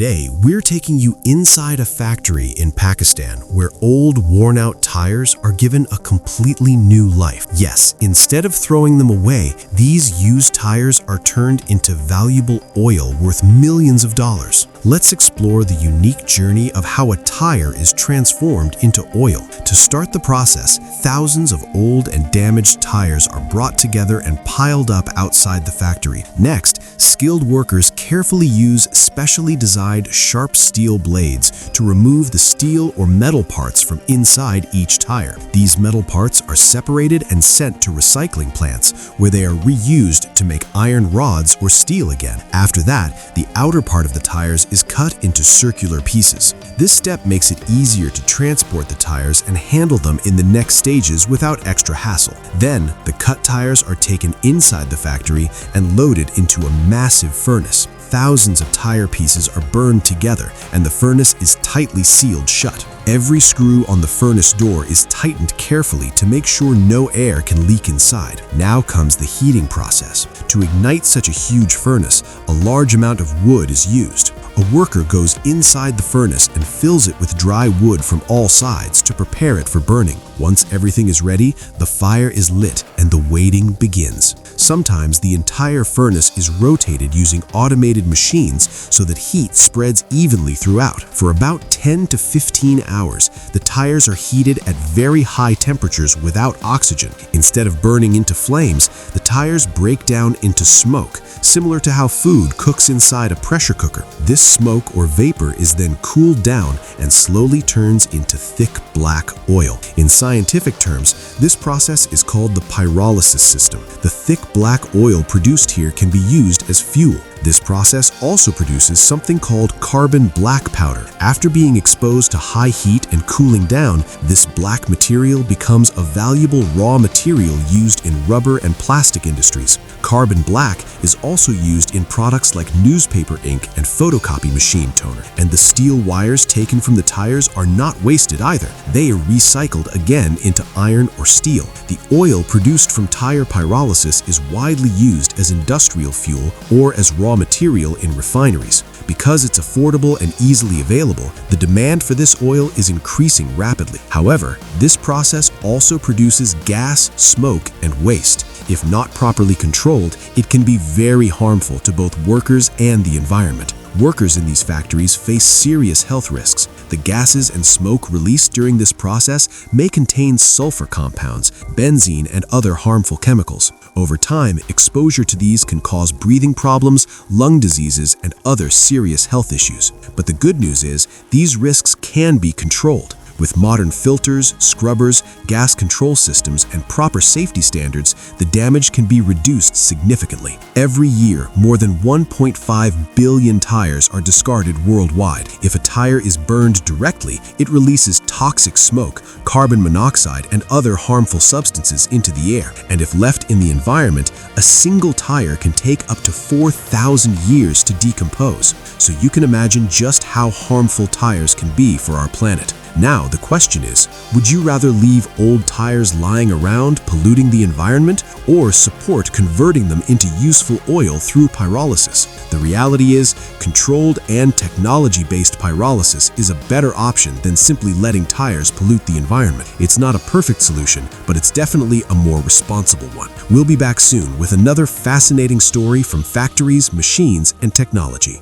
Today, we're taking you inside a factory in Pakistan where old, worn-out tires are given a completely new life. Yes, instead of throwing them away, these used tires are turned into valuable oil worth millions of dollars. Let's explore the unique journey of how a tire is transformed into oil. To start the process, thousands of old and damaged tires are brought together and piled up outside the factory. Next, skilled workers carefully use specially designed sharp steel blades to remove the steel or metal parts from inside each tire. These metal parts are separated and sent to recycling plants, where they are reused to make iron rods or steel again. After that, the outer part of the tires is cut into circular pieces. This step makes it easier to transport the tires and handle them in the next stages without extra hassle. Then, the cut tires are taken inside the factory and loaded into a massive furnace. Thousands of tire pieces are burned together, and the furnace is tightly sealed shut. Every screw on the furnace door is tightened carefully to make sure no air can leak inside. Now comes the heating process. To ignite such a huge furnace, a large amount of wood is used. A worker goes inside the furnace and fills it with dry wood from all sides to prepare it for burning. Once everything is ready, the fire is lit and the waiting begins. Sometimes the entire furnace is rotated using automated machines so that heat spreads evenly throughout. For about 10 to 15 hours, the tires are heated at very high temperatures without oxygen. Instead of burning into flames, the tires break down into smoke, similar to how food cooks inside a pressure cooker. This smoke or vapor is then cooled down and slowly turns into thick black oil. In scientific terms, this process is called the pyrolysis system. The thick black oil produced here can be used as fuel. This process also produces something called carbon black powder. After being exposed to high heat and cooling down, this black material becomes a valuable raw material used in rubber and plastic industries. Carbon black is also used in products like newspaper ink and photocopy machine toner. And the steel wires taken from the tires are not wasted either. They are recycled again into iron or steel. The oil produced from tire pyrolysis is widely used as industrial fuel or as raw material in refineries. Because it's affordable and easily available, the demand for this oil is increasing rapidly. However, this process also produces gas, smoke, and waste. If not properly controlled, it can be very harmful to both workers and the environment. Workers in these factories face serious health risks. The gases and smoke released during this process may contain sulfur compounds, benzene, and other harmful chemicals. Over time, exposure to these can cause breathing problems, lung diseases, and other serious health issues. But the good news is, these risks can be controlled. With modern filters, scrubbers, gas control systems, and proper safety standards, the damage can be reduced significantly. Every year, more than 1.5 billion tires are discarded worldwide. If a tire is burned directly, it releases toxic smoke, carbon monoxide, and other harmful substances into the air. And if left in the environment, a single tire can take up to 4,000 years to decompose. So you can imagine just how harmful tires can be for our planet. Now, the question is, would you rather leave old tires lying around polluting the environment or support converting them into useful oil through pyrolysis? The reality is, controlled and technology-based pyrolysis is a better option than simply letting tires pollute the environment. It's not a perfect solution, but it's definitely a more responsible one. We'll be back soon with another fascinating story from factories, machines, and technology.